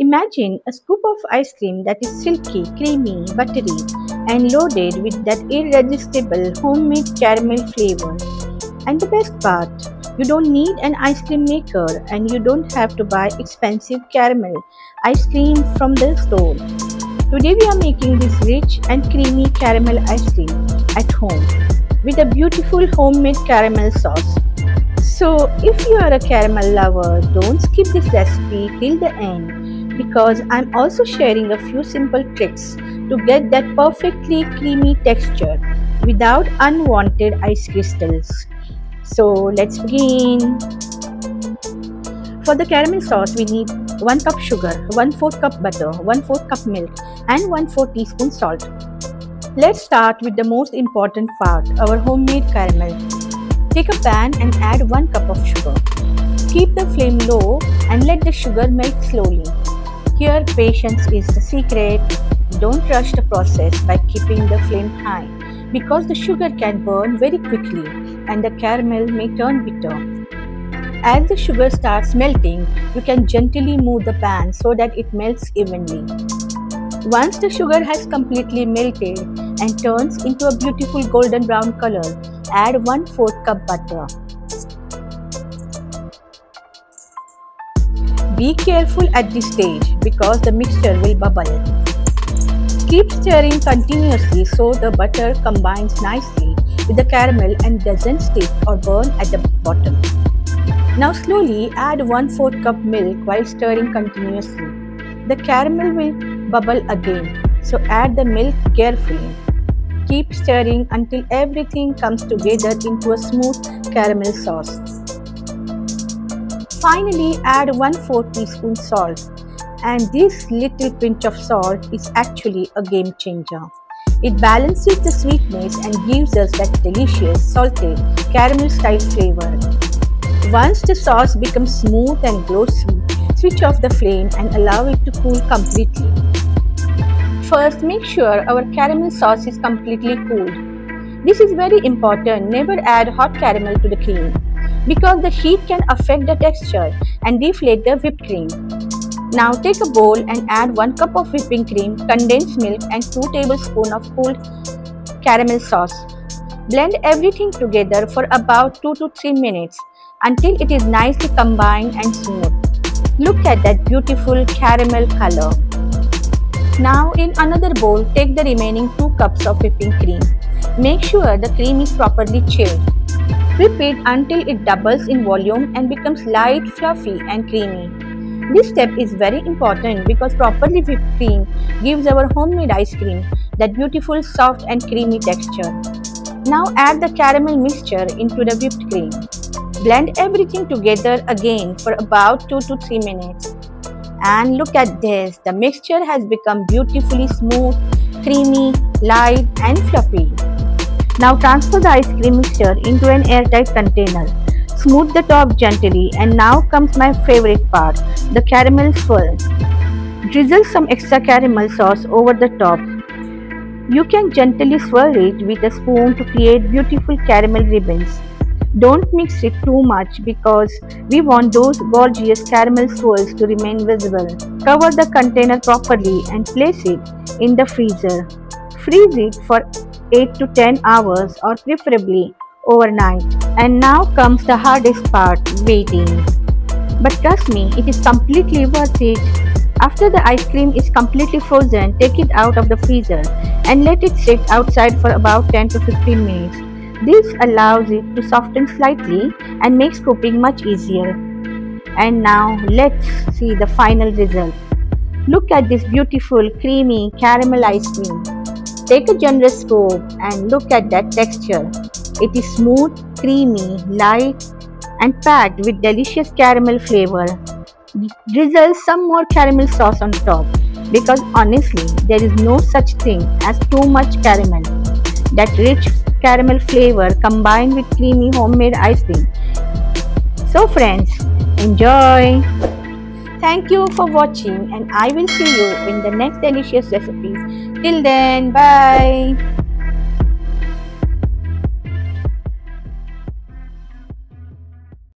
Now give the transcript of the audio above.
Imagine a scoop of ice cream that is silky, creamy, buttery, and loaded with that irresistible homemade caramel flavor. And the best part, you don't need an ice cream maker and you don't have to buy expensive caramel ice cream from the store. Today we are making this rich and creamy caramel ice cream at home with a beautiful homemade caramel sauce. So, if you are a caramel lover, don't skip this recipe till the end because I'm also sharing a few simple tricks to get that perfectly creamy texture without unwanted ice crystals. So, let's begin. For the caramel sauce, we need 1 cup sugar, 1/4 cup butter, 1/4 cup milk, and 1/4 teaspoon salt. Let's start with the most important part, our homemade caramel. Take a pan and add 1 cup of sugar. Keep the flame low and let the sugar melt slowly. Here, patience is the secret. Don't rush the process by keeping the flame high because the sugar can burn very quickly and the caramel may turn bitter. As the sugar starts melting, you can gently move the pan so that it melts evenly. Once the sugar has completely melted and turns into a beautiful golden brown color, add 1/4 cup butter. Be careful at this stage because the mixture will bubble. Keep stirring continuously so the butter combines nicely with the caramel and doesn't stick or burn at the bottom. Now slowly add 1/4 cup milk while stirring continuously. The caramel will bubble again, so add the milk carefully. Keep stirring until everything comes together into a smooth caramel sauce. Finally, add 1/4 teaspoon salt, and this little pinch of salt is actually a game changer. It balances the sweetness and gives us that delicious salted caramel style flavor. Once the sauce becomes smooth and glossy, switch off the flame and allow it to cool completely. First, make sure our caramel sauce is completely cooled. This is very important. Never add hot caramel to the cream because the heat can affect the texture and deflate the whipped cream. Now take a bowl and add 1 cup of whipping cream, condensed milk and 2 tablespoons of cooled caramel sauce. Blend everything together for about 2 to 3 minutes until it is nicely combined and smooth. Look at that beautiful caramel color. Now in another bowl, take the remaining 2 cups of whipping cream. Make sure the cream is properly chilled. Whip it until it doubles in volume and becomes light, fluffy and creamy. This step is very important because properly whipped cream gives our homemade ice cream that beautiful soft and creamy texture. Now add the caramel mixture into the whipped cream. Blend everything together again for about 2 to 3 minutes. And look at this, the mixture has become beautifully smooth, creamy, light and fluffy. Now transfer the ice cream mixture into an airtight container. Smooth the top gently and now comes my favorite part, the caramel swirl. Drizzle some extra caramel sauce over the top. You can gently swirl it with a spoon to create beautiful caramel ribbons. Don't mix it too much because we want those gorgeous caramel swirls to remain visible. Cover the container properly and place it in the freezer. Freeze it for 8 to 10 hours or preferably overnight. And now comes the hardest part, waiting. But trust me, it is completely worth it. After the ice cream is completely frozen, take it out of the freezer and let it sit outside for about 10 to 15 minutes. This allows it to soften slightly and makes scooping much easier. And now let's see the final result. Look at this beautiful creamy caramel ice cream. Take a generous scoop and look at that texture. It is smooth, creamy, light and packed with delicious caramel flavor. Drizzle some more caramel sauce on top because honestly there is no such thing as too much caramel. That rich caramel flavor combined with creamy homemade ice cream. So friends, enjoy! Thank you for watching and I will see you in the next delicious recipe. Till then, bye!